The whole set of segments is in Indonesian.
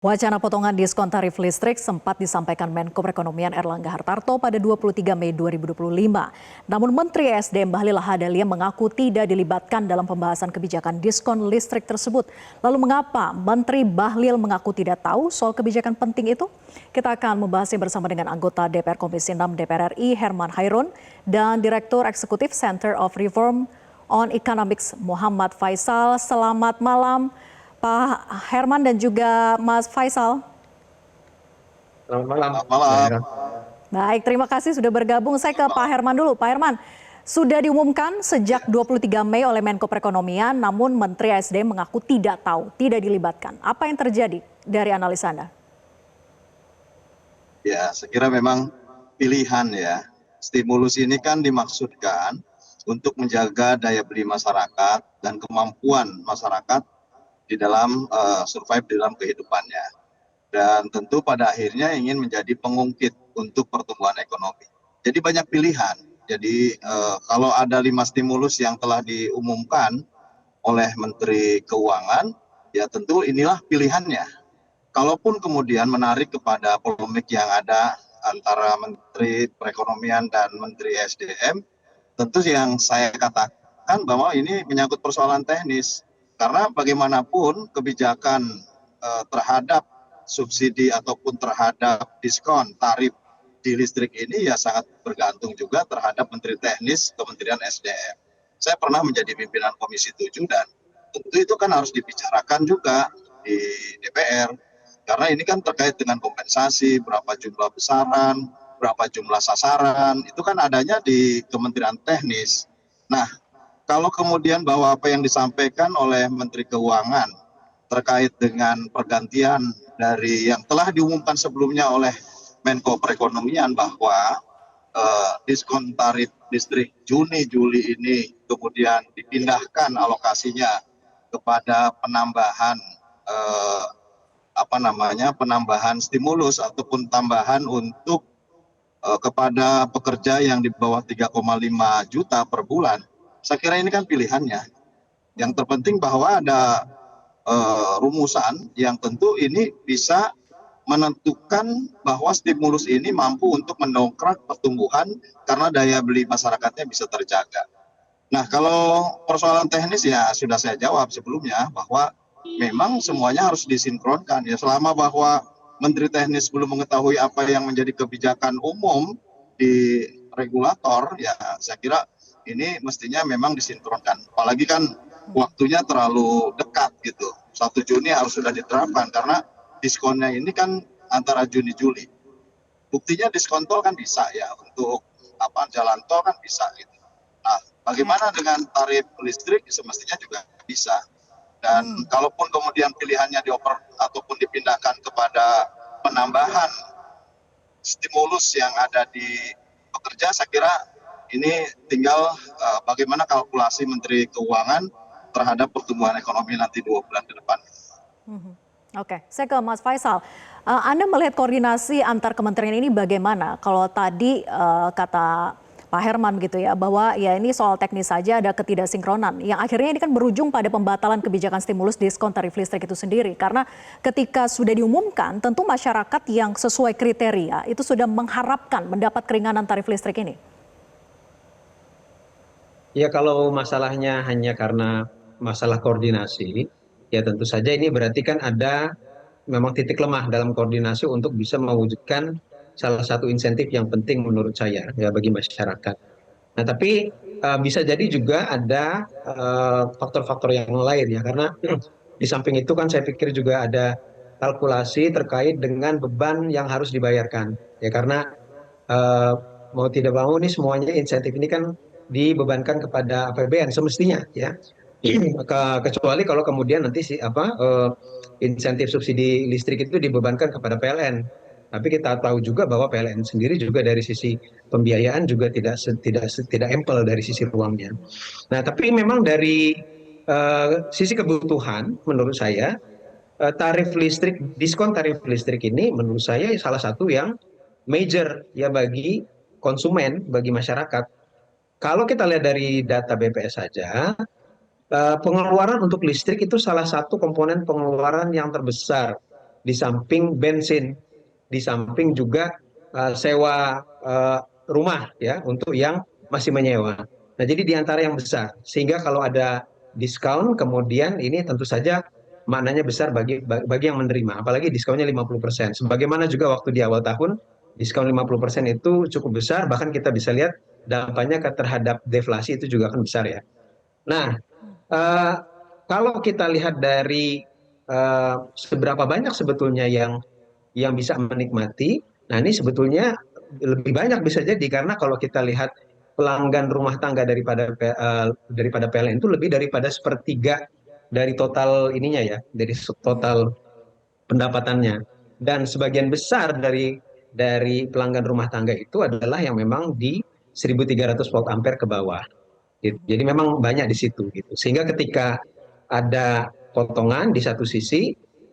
Wacana potongan diskon tarif listrik sempat disampaikan Menko Perekonomian Erlangga Hartarto pada 23 Mei 2025. Namun Menteri ESDM Bahlil Lahadalia mengaku tidak dilibatkan dalam pembahasan kebijakan diskon listrik tersebut. Lalu mengapa Menteri Bahlil mengaku tidak tahu soal kebijakan penting itu? Kita akan membahasnya bersama dengan anggota DPR Komisi 6 DPR RI Herman Hairun dan Direktur Eksekutif Center of Reform on Economics Muhammad Faisal. Selamat malam Pak Herman dan juga Mas Faisal. Selamat malam. Selamat malam. Baik, terima kasih sudah bergabung. Saya ke Pak Herman dulu. Pak Herman, sudah diumumkan sejak 23 Mei oleh Menko Perekonomian, namun Menteri ESDM mengaku tidak tahu, tidak dilibatkan. Apa yang terjadi dari analisa Anda? Ya, saya kira memang pilihan ya. Stimulus ini kan dimaksudkan untuk menjaga daya beli masyarakat dan kemampuan masyarakat di dalam survive di dalam kehidupannya, dan tentu pada akhirnya ingin menjadi pengungkit untuk pertumbuhan ekonomi. Jadi banyak pilihan. Jadi kalau ada 5 stimulus yang telah diumumkan oleh Menteri Keuangan, ya tentu inilah pilihannya. Kalaupun kemudian menarik kepada polemik yang ada antara Menteri Perekonomian dan Menteri SDM, tentu yang saya katakan bahwa ini menyangkut persoalan teknis. Karena bagaimanapun kebijakan terhadap subsidi ataupun terhadap diskon tarif di listrik ini ya sangat bergantung juga terhadap Menteri Teknis Kementerian SDM. Saya pernah menjadi pimpinan Komisi 7 dan tentu itu kan harus dibicarakan juga di DPR. Karena ini kan terkait dengan kompensasi, berapa jumlah besaran, berapa jumlah sasaran, itu kan adanya di Kementerian Teknis. Nah, kalau kemudian bahwa apa yang disampaikan oleh Menteri Keuangan terkait dengan pergantian dari yang telah diumumkan sebelumnya oleh Menko Perekonomian bahwa diskon tarif listrik Juni-Juli ini kemudian dipindahkan alokasinya kepada penambahan penambahan stimulus ataupun tambahan untuk kepada pekerja yang di bawah 3,5 juta per bulan. Saya kira ini kan pilihannya. Yang terpenting bahwa ada rumusan yang tentu ini bisa menentukan bahwa stimulus ini mampu untuk mendongkrak pertumbuhan karena daya beli masyarakatnya bisa terjaga. Nah, kalau persoalan teknis ya sudah saya jawab sebelumnya bahwa memang semuanya harus disinkronkan. Ya, selama bahwa Menteri Teknis belum mengetahui apa yang menjadi kebijakan umum di regulator, ya saya kira ini mestinya memang disinkronkan. Apalagi kan waktunya terlalu dekat gitu. 1 Juni harus sudah diterapkan karena diskonnya ini kan antara Juni-Juli. Buktinya diskon tol kan bisa ya, untuk jalan tol kan bisa gitu. Nah, bagaimana dengan tarif listrik semestinya juga bisa. Dan kalaupun kemudian pilihannya dioper ataupun dipindahkan kepada penambahan stimulus yang ada di pekerja, saya kira ini tinggal bagaimana kalkulasi Menteri Keuangan terhadap pertumbuhan ekonomi nanti 2 bulan ke depan. Oke, saya ke Mas Faisal. Anda melihat koordinasi antar kementerian ini bagaimana? Kalau tadi kata Pak Herman gitu ya, bahwa ya ini soal teknis saja ada ketidaksinkronan. Yang akhirnya ini kan berujung pada pembatalan kebijakan stimulus diskon tarif listrik itu sendiri. Karena ketika sudah diumumkan, tentu masyarakat yang sesuai kriteria itu sudah mengharapkan mendapat keringanan tarif listrik ini. Ya, kalau masalahnya hanya karena masalah koordinasi, ya tentu saja ini berarti kan ada memang titik lemah dalam koordinasi untuk bisa mewujudkan salah satu insentif yang penting menurut saya ya bagi masyarakat. Nah, tapi bisa jadi juga ada faktor-faktor yang lain ya, karena di samping itu kan saya pikir juga ada kalkulasi terkait dengan beban yang harus dibayarkan ya, karena mau tidak mau nih semuanya insentif ini kan dibebankan kepada APBN semestinya ya. Kecuali kalau kemudian nanti insentif subsidi listrik itu dibebankan kepada PLN. Tapi kita tahu juga bahwa PLN sendiri juga dari sisi pembiayaan juga tidak ample dari sisi ruangnya. Nah, tapi memang dari sisi kebutuhan menurut saya diskon tarif listrik ini menurut saya salah satu yang major ya bagi konsumen, bagi masyarakat. Kalau kita lihat dari data BPS saja, pengeluaran untuk listrik itu salah satu komponen pengeluaran yang terbesar di samping bensin, di samping juga sewa rumah ya untuk yang masih menyewa. Nah, jadi di antara yang besar. Sehingga kalau ada diskon, kemudian ini tentu saja maknanya besar bagi yang menerima. Apalagi diskonnya 50%. Sebagaimana juga waktu di awal tahun, diskon 50% itu cukup besar, bahkan kita bisa lihat dampaknya terhadap deflasi itu juga akan besar ya. Nah, eh, kalau kita lihat dari seberapa banyak sebetulnya yang bisa menikmati, nah ini sebetulnya lebih banyak bisa jadi karena kalau kita lihat pelanggan rumah tangga daripada PLN itu lebih daripada sepertiga dari total ininya ya, dari total pendapatannya. Dan sebagian besar dari pelanggan rumah tangga itu adalah yang memang di 1.300 volt ampere ke bawah. Gitu. Jadi memang banyak di situ gitu. Sehingga ketika ada potongan di satu sisi,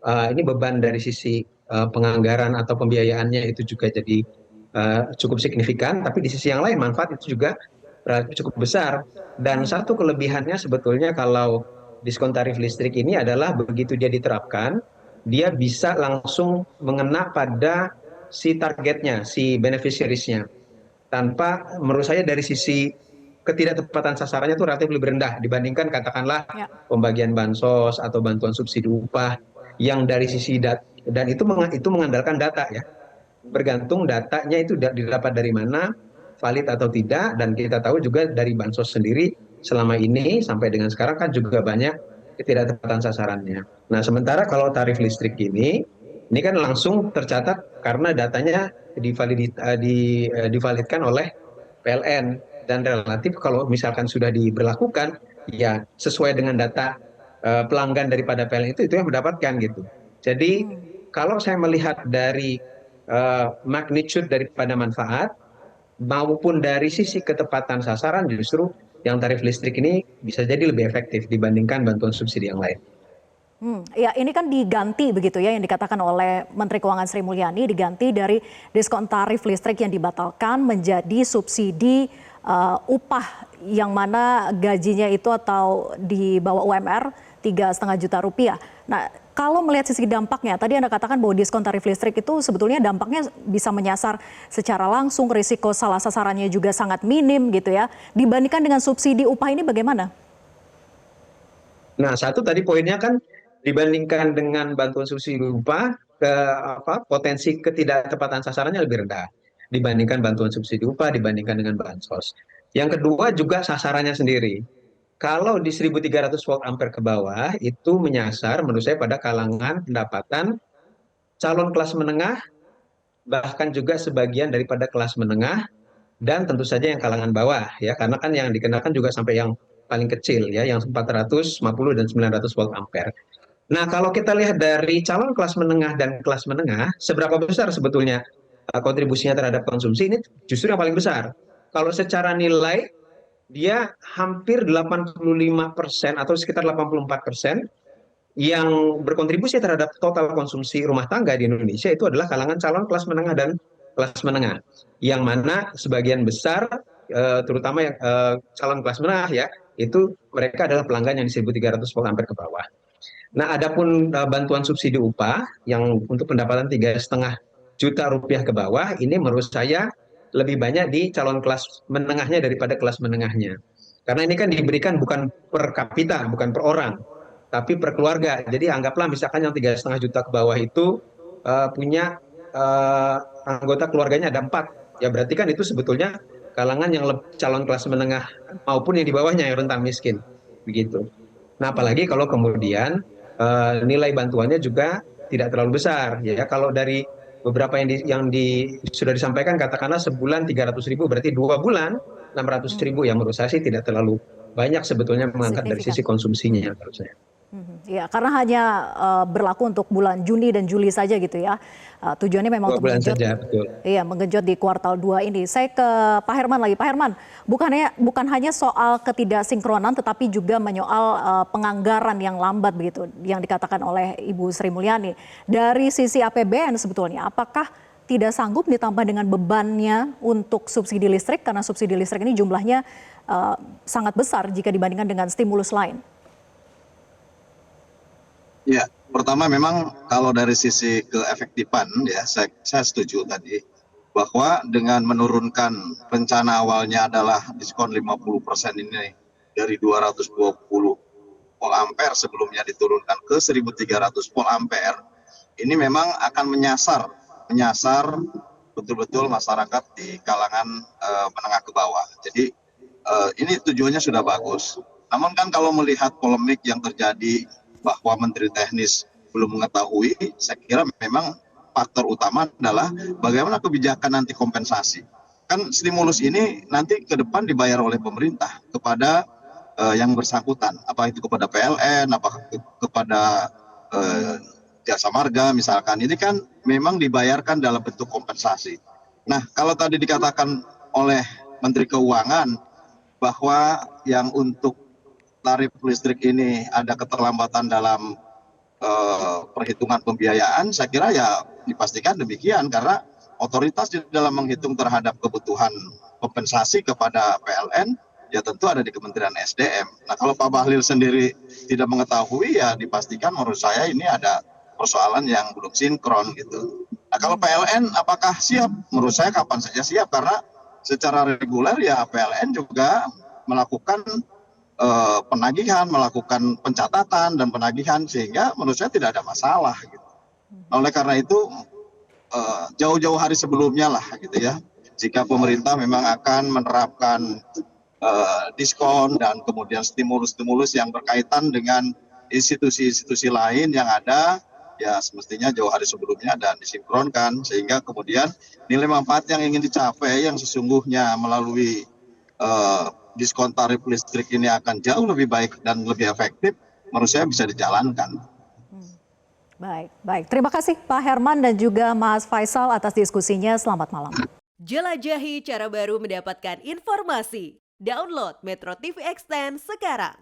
ini beban dari sisi penganggaran atau pembiayaannya itu juga jadi cukup signifikan, tapi di sisi yang lain manfaat itu juga cukup besar. Dan satu kelebihannya sebetulnya kalau diskon tarif listrik ini adalah begitu dia diterapkan, dia bisa langsung mengena pada si targetnya, si beneficiariesnya. Tanpa menurut saya dari sisi ketidaktepatan sasarannya itu relatif lebih rendah dibandingkan katakanlah Ya. pembagian bansos atau bantuan subsidi upah yang dari sisi dan itu mengandalkan data ya, bergantung datanya itu didapat dari mana, valid atau tidak, dan kita tahu juga dari bansos sendiri selama ini sampai dengan sekarang kan juga banyak ketidaktepatan sasarannya. Nah, sementara kalau tarif listrik ini kan langsung tercatat karena datanya divalidkan oleh PLN dan relatif kalau misalkan sudah diberlakukan ya sesuai dengan data pelanggan daripada PLN itu yang mendapatkan gitu. Jadi kalau saya melihat dari magnitude daripada manfaat maupun dari sisi ketepatan sasaran justru yang tarif listrik ini bisa jadi lebih efektif dibandingkan bantuan subsidi yang lain. Ya ini kan diganti begitu ya yang dikatakan oleh Menteri Keuangan Sri Mulyani, diganti dari diskon tarif listrik yang dibatalkan menjadi subsidi upah yang mana gajinya itu atau di bawah UMR 3,5 juta rupiah. Nah, kalau melihat sisi dampaknya, tadi Anda katakan bahwa diskon tarif listrik itu sebetulnya dampaknya bisa menyasar secara langsung, risiko salah sasarannya juga sangat minim gitu ya. Dibandingkan dengan subsidi upah ini bagaimana? Nah, satu tadi poinnya kan dibandingkan dengan bantuan subsidi upah potensi ketidaktepatan sasarannya lebih rendah dibandingkan bantuan subsidi upah dibandingkan dengan bansos. Yang kedua juga sasarannya sendiri. Kalau di 1.300 volt ampere ke bawah itu menyasar menurut saya pada kalangan pendapatan calon kelas menengah bahkan juga sebagian daripada kelas menengah dan tentu saja yang kalangan bawah ya karena kan yang dikenakan juga sampai yang paling kecil ya yang 450 dan 900 volt ampere. Nah, kalau kita lihat dari calon kelas menengah dan kelas menengah, seberapa besar sebetulnya kontribusinya terhadap konsumsi ini justru yang paling besar. Kalau secara nilai, dia hampir 85% atau sekitar 84% yang berkontribusi terhadap total konsumsi rumah tangga di Indonesia itu adalah kalangan calon kelas menengah dan kelas menengah. Yang mana sebagian besar, terutama yang calon kelas menengah ya, itu mereka adalah pelanggan yang di 1.300 volt ampere ke bawah. Nah, adapun bantuan subsidi upah yang untuk pendapatan 3,5 juta rupiah ke bawah, ini menurut saya lebih banyak di calon kelas menengahnya daripada kelas menengahnya. Karena ini kan diberikan bukan per kapita, bukan per orang, tapi per keluarga. Jadi anggaplah misalkan yang 3,5 juta ke bawah itu punya anggota keluarganya ada 4. Ya berarti kan itu sebetulnya kalangan yang calon kelas menengah maupun yang di bawahnya yang rentan miskin. Begitu. Nah, apalagi kalau kemudian nilai bantuannya juga tidak terlalu besar ya kalau dari beberapa sudah disampaikan katakanlah sebulan 300.000 berarti 2 bulan 600.000 yang menurut saya sih tidak terlalu banyak sebetulnya mengangkat dari Signifikan. sisi konsumsinya menurut saya. Ya, karena hanya berlaku untuk bulan Juni dan Juli saja gitu ya. Tujuannya memang 2 untuk bulan menggenjot, saja betul. iya, menggenjot di kuartal 2 ini. Saya ke Pak Herman lagi. Pak Herman, bukan hanya soal ketidaksinkronan, tetapi juga menyoal penganggaran yang lambat begitu, yang dikatakan oleh Ibu Sri Mulyani. Dari sisi APBN sebetulnya, apakah tidak sanggup ditambah dengan bebannya untuk subsidi listrik, karena subsidi listrik ini jumlahnya sangat besar jika dibandingkan dengan stimulus lain? Ya, Pertama memang kalau dari sisi keefektifan ya saya setuju tadi bahwa dengan menurunkan rencana awalnya adalah diskon 50% ini dari 220 volt ampere sebelumnya diturunkan ke 1.300 volt ampere, ini memang akan menyasar betul-betul masyarakat di kalangan menengah ke bawah. Jadi ini tujuannya sudah bagus. Namun kan kalau melihat polemik yang terjadi bahwa Menteri Teknis belum mengetahui, saya kira memang faktor utama adalah bagaimana kebijakan nanti kompensasi. Kan stimulus ini nanti ke depan dibayar oleh pemerintah kepada yang bersangkutan, apa itu kepada PLN, apakah kepada jasa marga misalkan. Ini kan memang dibayarkan dalam bentuk kompensasi. Nah, kalau tadi dikatakan oleh Menteri Keuangan bahwa yang untuk tarif listrik ini ada keterlambatan dalam perhitungan pembiayaan, saya kira ya dipastikan demikian karena otoritas di dalam menghitung terhadap kebutuhan kompensasi kepada PLN ya tentu ada di Kementerian SDM. Nah, kalau Pak Bahlil sendiri tidak mengetahui ya dipastikan menurut saya ini ada persoalan yang belum sinkron gitu. Nah, kalau PLN apakah siap? Menurut saya kapan saja siap karena secara reguler ya PLN juga melakukan penagihan, melakukan pencatatan dan penagihan sehingga menurut saya tidak ada masalah gitu. Oleh karena itu jauh-jauh hari sebelumnya lah gitu ya, jika pemerintah memang akan menerapkan diskon dan kemudian stimulus-stimulus yang berkaitan dengan institusi-institusi lain yang ada, ya semestinya jauh hari sebelumnya dan disinkronkan sehingga kemudian nilai manfaat yang ingin dicapai yang sesungguhnya melalui diskon tarif listrik ini akan jauh lebih baik dan lebih efektif, menurut saya bisa dijalankan. Baik. Terima kasih Pak Herman dan juga Mas Faisal atas diskusinya. Selamat malam. Jelajahi cara baru mendapatkan informasi. Download Metro TV Extend sekarang.